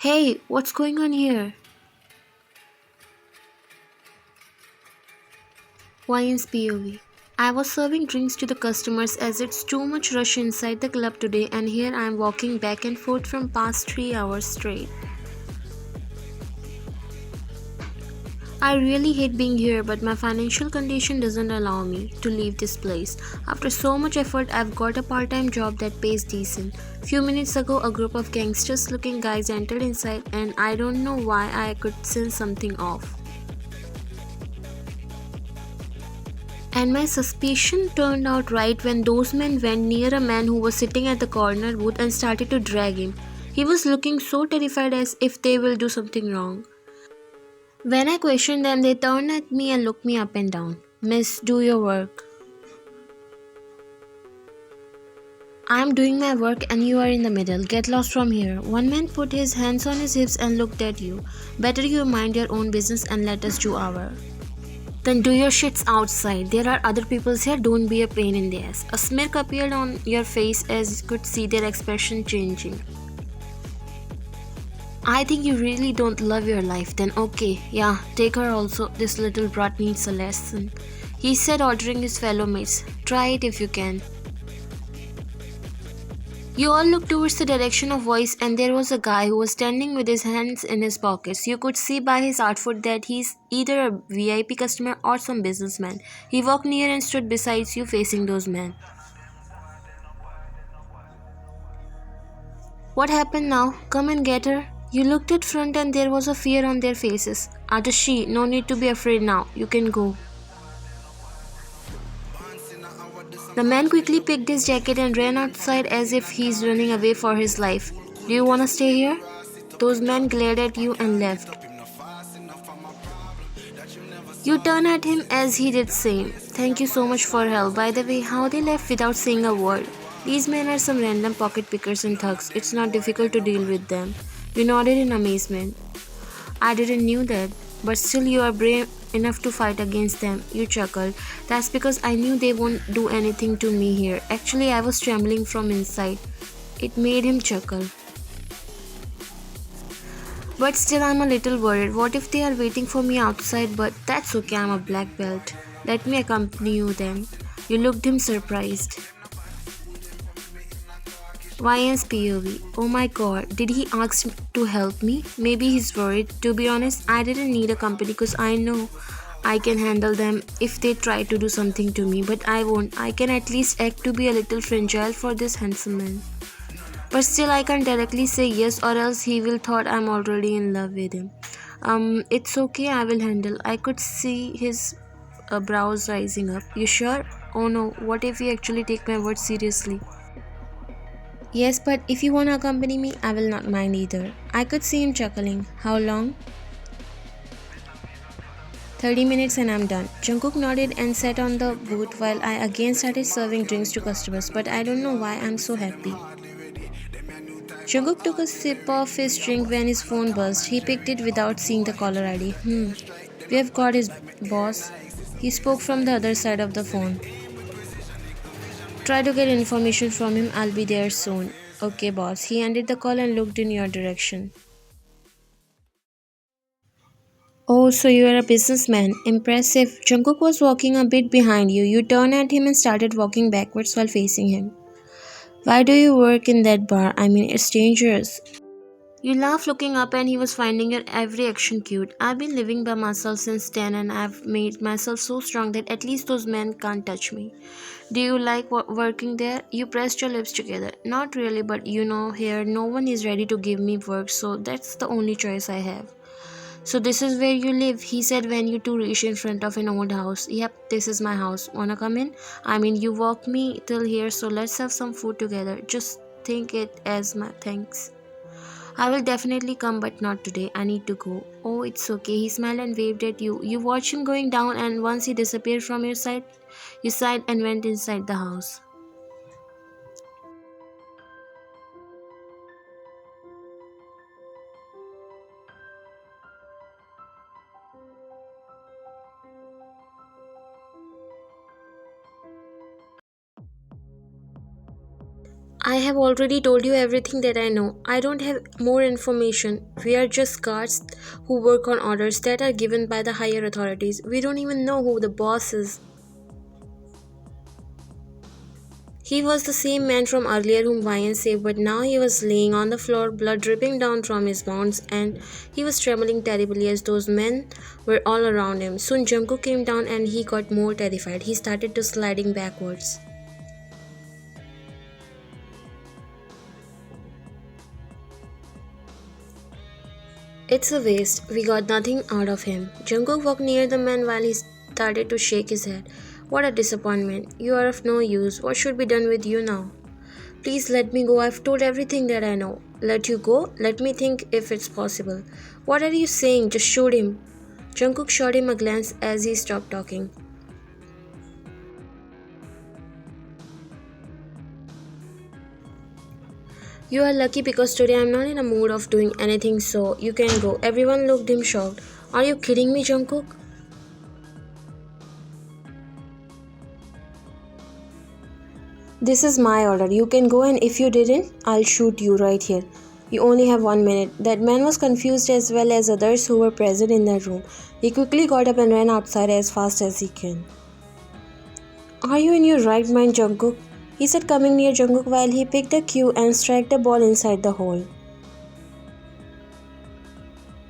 Hey, what's going on here? Yin's POV. I was serving drinks to the customers as it's too much rush inside the club today, and here I am walking back and forth from past 3 hours straight. I really hate being here, but my financial condition doesn't allow me to leave this place. After so much effort, I've got a part-time job that pays decent. Few minutes ago, a group of gangsters-looking guys entered inside, and I don't know why I could sense something off. And my suspicion turned out right when those men went near a man who was sitting at the corner booth and started to drag him. He was looking so terrified as if they will do something wrong. When I questioned them, they turned at me and looked me up and down. Miss, do your work. I am doing my work and you are in the middle. Get lost from here. One man put his hands on his hips and looked at you. Better you mind your own business and let us do our. Then do your shits outside. There are other people here, don't be a pain in the ass. A smirk appeared on your face as you could see their expression changing. I think you really don't love your life. Then okay, yeah, take her also. This little brat needs a lesson. He said, ordering his fellow mates. Try it if you can. You all looked towards the direction of voice, and there was a guy who was standing with his hands in his pockets. You could see by his outfit that he's either a VIP customer or some businessman. He walked near and stood beside you facing those men. What happened now? Come and get her. You looked at front and there was a fear on their faces. Atashi, no need to be afraid now. You can go. The man quickly picked his jacket and ran outside as if he's running away for his life. Do you want to stay here? Those men glared at you and left. You turned at him as he did same. Thank you so much for help. By the way, how they left without saying a word. These men are some random pocket pickers and thugs. It's not difficult to deal with them. You nodded in amazement. I didn't knew that. But still you are brave enough to fight against them. You chuckled. That's because I knew they won't do anything to me here. Actually, I was trembling from inside. It made him chuckle. But still, I'm a little worried. What if they are waiting for me outside? But that's okay, I'm a black belt. Let me accompany you then. You looked him surprised. YN's POV. Oh my god, did he ask to help me? Maybe he's worried. To be honest, I didn't need a company because I know I can handle them if they try to do something to me. But I won't. I can at least act to be a little fragile for this handsome man. But still I can't directly say yes or else he will thought I'm already in love with him. It's okay, I will handle. I could see his brows rising up. You sure? Oh no, what if he actually take my words seriously? Yes, but if you wanna accompany me, I will not mind either. I could see him chuckling. How long? 30 minutes and I'm done. Jungkook nodded and sat on the booth while I again started serving drinks to customers, but I don't know why I'm so happy. Jungkook took a sip of his drink when his phone buzzed. He picked it without seeing the caller ID. We have got his boss. He spoke from the other side of the phone. Try to get information from him. I'll be there soon. Okay, boss. He ended the call and looked in your direction. Oh, so you are a businessman. Impressive. Jungkook was walking a bit behind you. You turned at him and started walking backwards while facing him. Why do you work in that bar? I mean, it's dangerous. You laughed looking up and he was finding your every action cute. I've been living by myself since 10 and I've made myself so strong that at least those men can't touch me. Do you like working there? You pressed your lips together. Not really, but you know, here no one is ready to give me work, so that's the only choice I have. So this is where you live, he said when you two reached in front of an old house. Yep, this is my house. Wanna come in? I mean, you walked me till here, so let's have some food together. Just think it as my thanks. I will definitely come, but not today. I need to go. Oh, it's okay. He smiled and waved at you. You watched him going down, and once he disappeared from your sight, you sighed and went inside the house. I have already told you everything that I know. I don't have more information. We are just guards who work on orders that are given by the higher authorities. We don't even know who the boss is. He was the same man from earlier whom Ryan saved, but now he was laying on the floor, blood dripping down from his wounds, and he was trembling terribly as those men were all around him. Soon Jungkook came down and he got more terrified. He started to sliding backwards. It's a waste. We got nothing out of him. Jungkook walked near the man while he started to shake his head. What a disappointment. You are of no use. What should be done with you now? Please let me go. I've told everything that I know. Let you go? Let me think if it's possible. What are you saying? Just shoot him. Jungkook shot him a glance as he stopped talking. You are lucky because today I'm not in a mood of doing anything, so you can go. Everyone looked him shocked. Are you kidding me, Jungkook? This is my order. You can go, and if you didn't, I'll shoot you right here. You only have 1 minute. That man was confused as well as others who were present in that room. He quickly got up and ran outside as fast as he can. Are you in your right mind, Jungkook? He said, coming near Jungkook while he picked the cue and struck the ball inside the hole.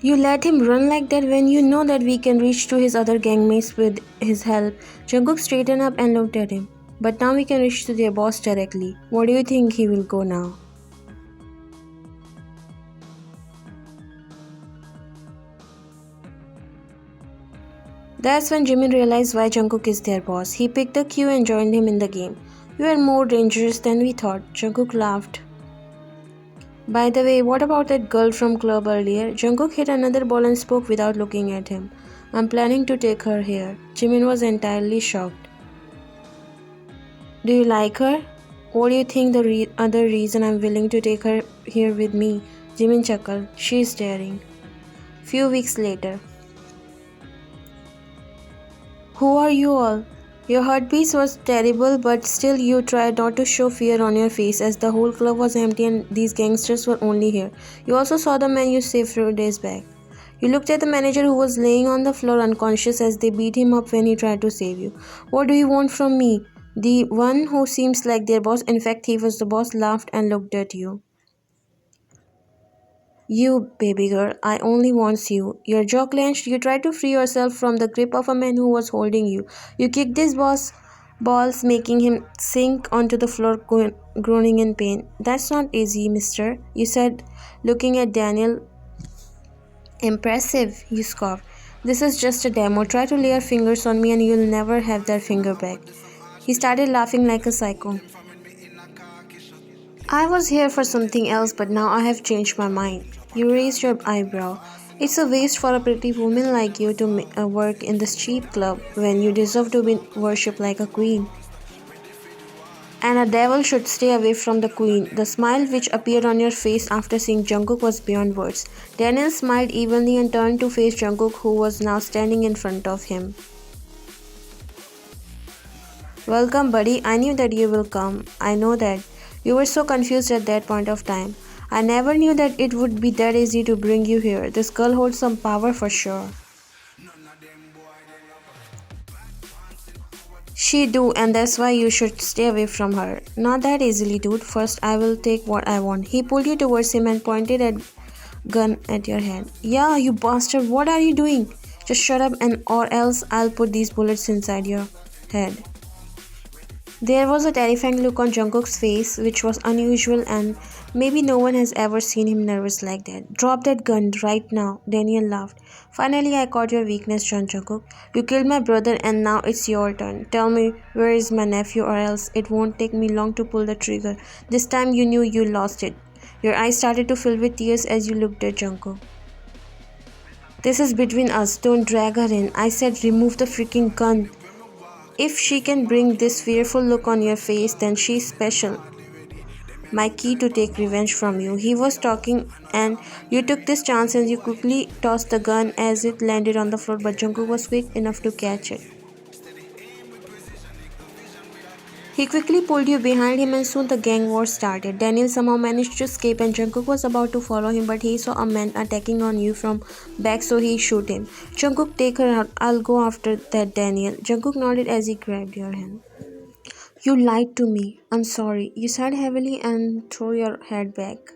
You let him run like that when you know that we can reach to his other gangmates with his help. Jungkook straightened up and looked at him. But now we can reach to their boss directly. What do you think he will go now? That's when Jimin realized why Jungkook is their boss. He picked the cue and joined him in the game. You are more dangerous than we thought. Jungkook laughed. By the way, what about that girl from club earlier? Jungkook hit another ball and spoke without looking at him. I'm planning to take her here. Jimin was entirely shocked. Do you like her? What do you think the other reason I'm willing to take her here with me? Jimin chuckled. She's daring. Few weeks later. Who are you all? Your heartbeat was terrible, but still you tried not to show fear on your face as the whole club was empty and these gangsters were only here. You also saw the man you saved 4 days back. You looked at the manager who was laying on the floor unconscious as they beat him up when he tried to save you. What do you want from me? The one who seems like their boss, in fact he was the boss, laughed and looked at you. You, baby girl, I only want you. Your jaw clenched. You tried to free yourself from the grip of a man who was holding you. You kicked his balls, making him sink onto the floor, groaning in pain. That's not easy, mister, you said, looking at Daniel. Impressive, you scoffed. This is just a demo. Try to lay your fingers on me and you'll never have that finger back. He started laughing like a psycho. I was here for something else, but now I have changed my mind. You raised your eyebrow. It's a waste for a pretty woman like you to work in this cheap club when you deserve to be worshipped like a queen. And a devil should stay away from the queen. The smile which appeared on your face after seeing Jungkook was beyond words. Daniel smiled evenly and turned to face Jungkook, who was now standing in front of him. Welcome, buddy. I knew that you will come. I know that. You were so confused at that point of time. I never knew that it would be that easy to bring you here. This girl holds some power for sure. She do, and that's why you should stay away from her. Not that easily, dude. First, I will take what I want. He pulled you towards him and pointed a gun at your head. Yeah, you bastard. What are you doing? Just shut up and or else I'll put these bullets inside your head. There was a terrifying look on Jungkook's face, which was unusual, and maybe no one has ever seen him nervous like that. Drop that gun right now, Daniel laughed. Finally, I caught your weakness, Jungkook. You killed my brother and now it's your turn. Tell me, where is my nephew, or else it won't take me long to pull the trigger. This time you knew you lost it. Your eyes started to fill with tears as you looked at Jungkook. This is between us. Don't drag her in. I said remove the freaking gun. If she can bring this fearful look on your face, then she's special. My key to take revenge from you. He was talking and you took this chance and you quickly tossed the gun as it landed on the floor, but Jungkook was quick enough to catch it. He quickly pulled you behind him and soon the gang war started. Daniel somehow managed to escape and Jungkook was about to follow him but he saw a man attacking on you from back so he shoot him. Jungkook, take her out. I'll go after that Daniel. Jungkook nodded as he grabbed your hand. You lied to me. I'm sorry. You sighed heavily and threw your head back.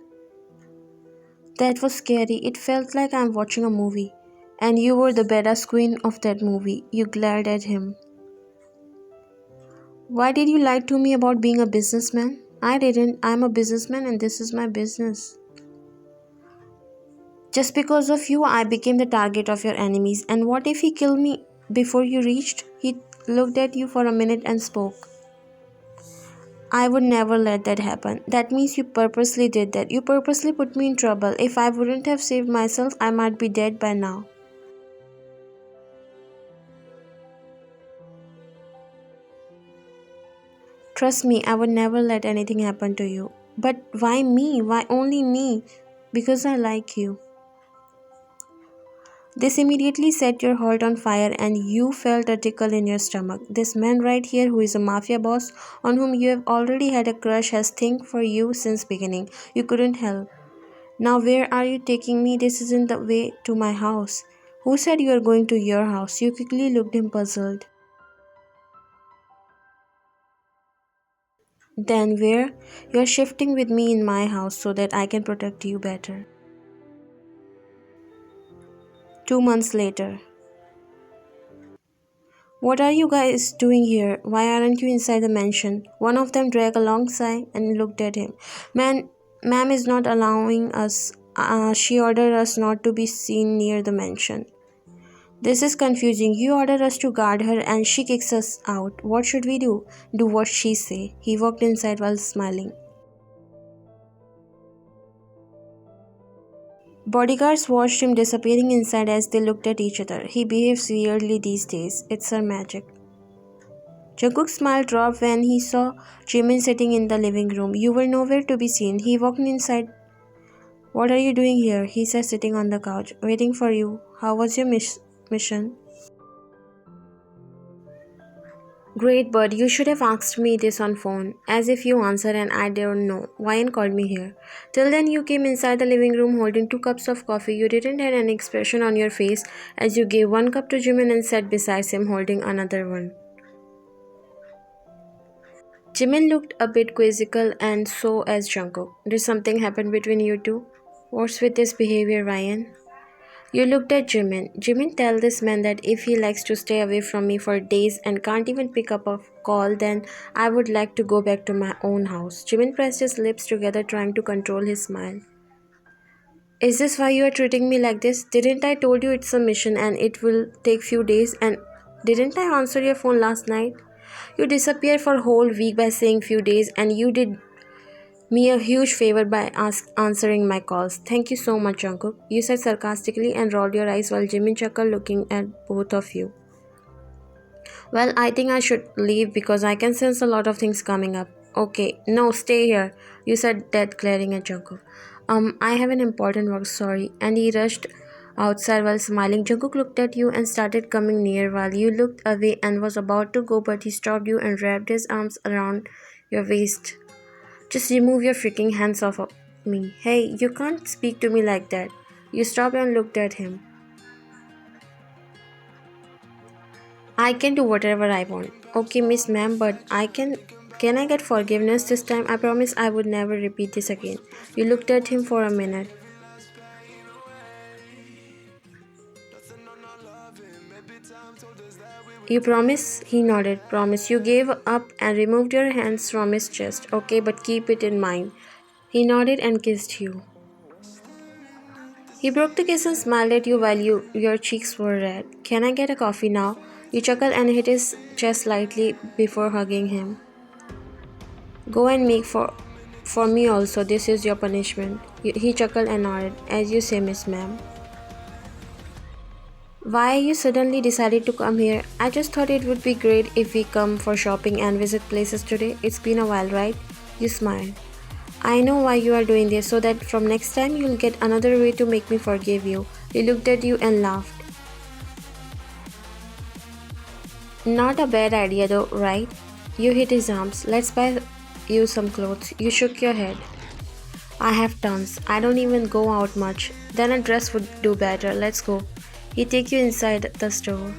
That was scary. It felt like I'm watching a movie. And you were the badass queen of that movie. You glared at him. Why did you lie to me about being a businessman? I didn't. I'm a businessman and this is my business. Just because of you, I became the target of your enemies. And what if he killed me before you reached? He looked at you for a minute and spoke. I would never let that happen. That means you purposely did that. You purposely put me in trouble. If I wouldn't have saved myself, I might be dead by now. Trust me, I would never let anything happen to you. But why me? Why only me? Because I like you. This immediately set your heart on fire and you felt a tickle in your stomach. This man right here who is a mafia boss on whom you have already had a crush has think for you since beginning. You couldn't help. Now where are you taking me? This isn't the way to my house. Who said you are going to your house? You quickly looked him puzzled. Then where? You are shifting with me in my house so that I can protect you better. 2 months later. What are you guys doing here? Why aren't you inside the mansion? One of them dragged a long sigh and looked at him. Ma'am is not allowing us. She ordered us not to be seen near the mansion. This is confusing. You ordered us to guard her and she kicks us out. What should we do? Do what she say. He walked inside while smiling. Bodyguards watched him disappearing inside as they looked at each other. He behaves weirdly these days. It's her magic. Jungkook's smile dropped when he saw Jimin sitting in the living room. You were nowhere to be seen. He walked inside. What are you doing here? He said sitting on the couch. Waiting for you. How was your mission? Great, bud. You should have asked me this on phone. As if you answered and I don't know. Wyan called me here. Till then you came inside the living room holding 2 cups of coffee. You didn't have any expression on your face as you gave 1 cup to Jimin and sat beside him holding another one. Jimin looked a bit quizzical and so as Jungkook. Did something happen between you two? What's with this behavior, Ryan? You looked at Jimin. Jimin, tell this man that if he likes to stay away from me for days and can't even pick up a call, then I would like to go back to my own house. Jimin pressed his lips together trying to control his smile. Is this why you are treating me like this? Didn't I told you it's a mission and it will take few days and didn't I answer your phone last night? You disappeared for a whole week by saying few days and you did me a huge favor by answering my calls. Thank you so much, Jungkook. You said sarcastically and rolled your eyes while Jimin chuckled looking at both of you. Well, I think I should leave because I can sense a lot of things coming up. Okay, no, stay here. You said that glaring at Jungkook. I have an important work, sorry. And he rushed outside while smiling. Jungkook looked at you and started coming near while you looked away and was about to go but he stopped you and wrapped his arms around your waist. Just remove your freaking hands off of me. Hey, you can't speak to me like that. You stopped and looked at him. I can do whatever I want. Okay, Miss Ma'am, but Can I get forgiveness this time? I promise I would never repeat this again. You looked at him for a minute. You promise? He nodded. Promise. You gave up and removed your hands from his chest. Okay, but keep it in mind. He nodded and kissed you. He broke the kiss and smiled at you while your cheeks were red. Can I get a coffee now? You chuckled and hit his chest lightly before hugging him. Go and make for me also. This is your punishment. He chuckled and nodded. As you say, Miss Ma'am. Why you suddenly decided to come here? I just thought it would be great if we come for shopping and visit places today. It's been a while, right? You smiled. I know why you are doing this, so that from next time you'll get another way to make me forgive you. He looked at you and laughed. Not a bad idea though, right? You hit his arms. Let's buy you some clothes. You shook your head. I have tons. I don't even go out much. Then a dress would do better. Let's go. He take you inside the store.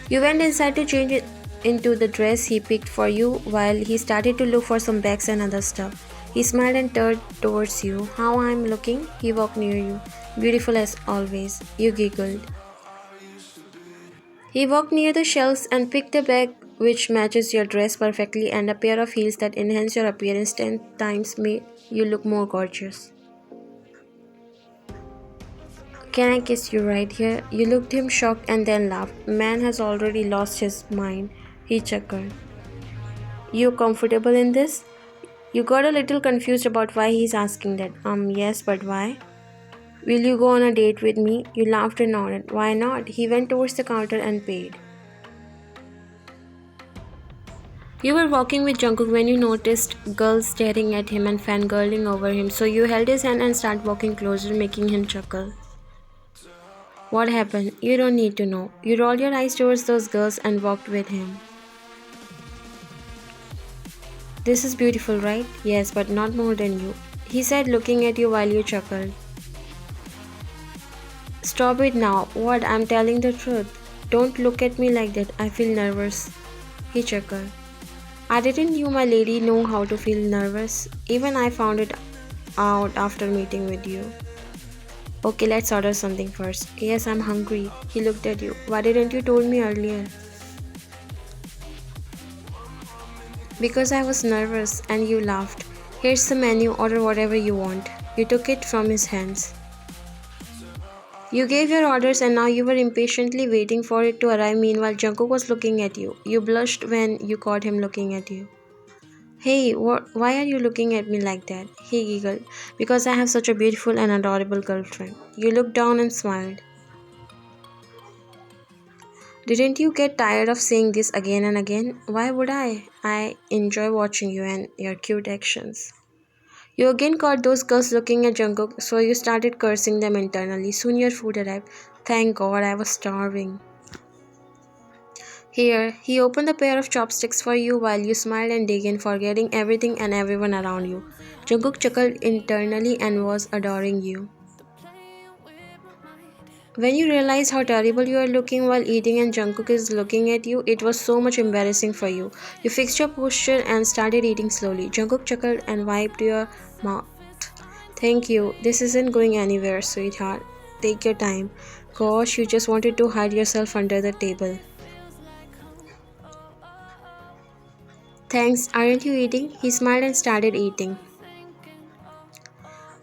You went inside to change it into the dress he picked for you while he started to look for some bags and other stuff. He smiled and turned towards you. How I'm looking? He walked near you. Beautiful as always. You giggled. He walked near the shelves and picked a bag which matches your dress perfectly and a pair of heels that enhance your appearance 10 times made you look more gorgeous. Can I kiss you right here? You looked him shocked and then laughed. Man has already lost his mind. He chuckled. You comfortable in this? You got a little confused about why he's asking that. Yes, but why? Will you go on a date with me? You laughed and nodded. Why not? He went towards the counter and paid. You were walking with Jungkook when you noticed girls staring at him and fangirling over him, so you held his hand and started walking closer, making him chuckle. What happened? You don't need to know. You rolled your eyes towards those girls and walked with him. This is beautiful, right? Yes, but not more than you. He said, looking at you while you chuckled. Stop it now. What? I'm telling the truth. Don't look at me like that. I feel nervous. He chuckled. I didn't know my lady know how to feel nervous. Even I found it out after meeting with you. Okay, let's order something first. Yes, I'm hungry. He looked at you. Why didn't you told me earlier? Because I was nervous and you laughed. Here's the menu, order whatever you want. You took it from his hands. You gave your orders and now you were impatiently waiting for it to arrive. Meanwhile, Jungkook was looking at you. You blushed when you caught him looking at you. Hey, why are you looking at me like that? He giggled. Because I have such a beautiful and adorable girlfriend. You looked down and smiled. Didn't you get tired of saying this again and again? Why would I? I enjoy watching you and your cute actions. You again caught those girls looking at Jungkook, so you started cursing them internally. Soon your food arrived. Thank God, I was starving. Here, he opened a pair of chopsticks for you while you smiled and dug in, forgetting everything and everyone around you. Jungkook chuckled internally and was adoring you. When you realized how terrible you are looking while eating and Jungkook is looking at you, it was so much embarrassing for you. You fixed your posture and started eating slowly. Jungkook chuckled and wiped your mouth. Thank you. This isn't going anywhere, sweetheart. Take your time. Gosh, you just wanted to hide yourself under the table. Thanks. Aren't you eating? He smiled and started eating.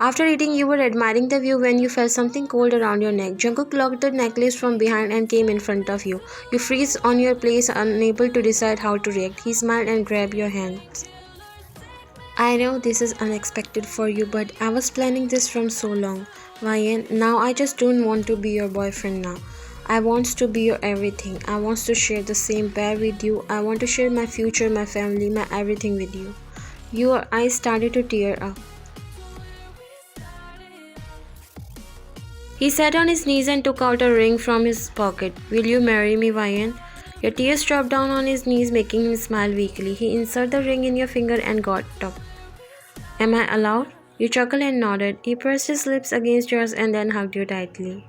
After eating, you were admiring the view when you felt something cold around your neck. Jungkook locked the necklace from behind and came in front of you. You freeze on your place, unable to decide how to react. He smiled and grabbed your hand. I know this is unexpected for you, but I was planning this from so long. Ryan, now I just don't want to be your boyfriend now. I want to be your everything. I want to share the same bed with you. I want to share my future, my family, my everything with you. Your eyes started to tear up. He sat on his knees and took out a ring from his pocket. Will you marry me, Ryan? Your tears dropped down on his knees, making him smile weakly. He inserted the ring in your finger and got up. Am I allowed? You chuckled and nodded. He pressed his lips against yours and then hugged you tightly.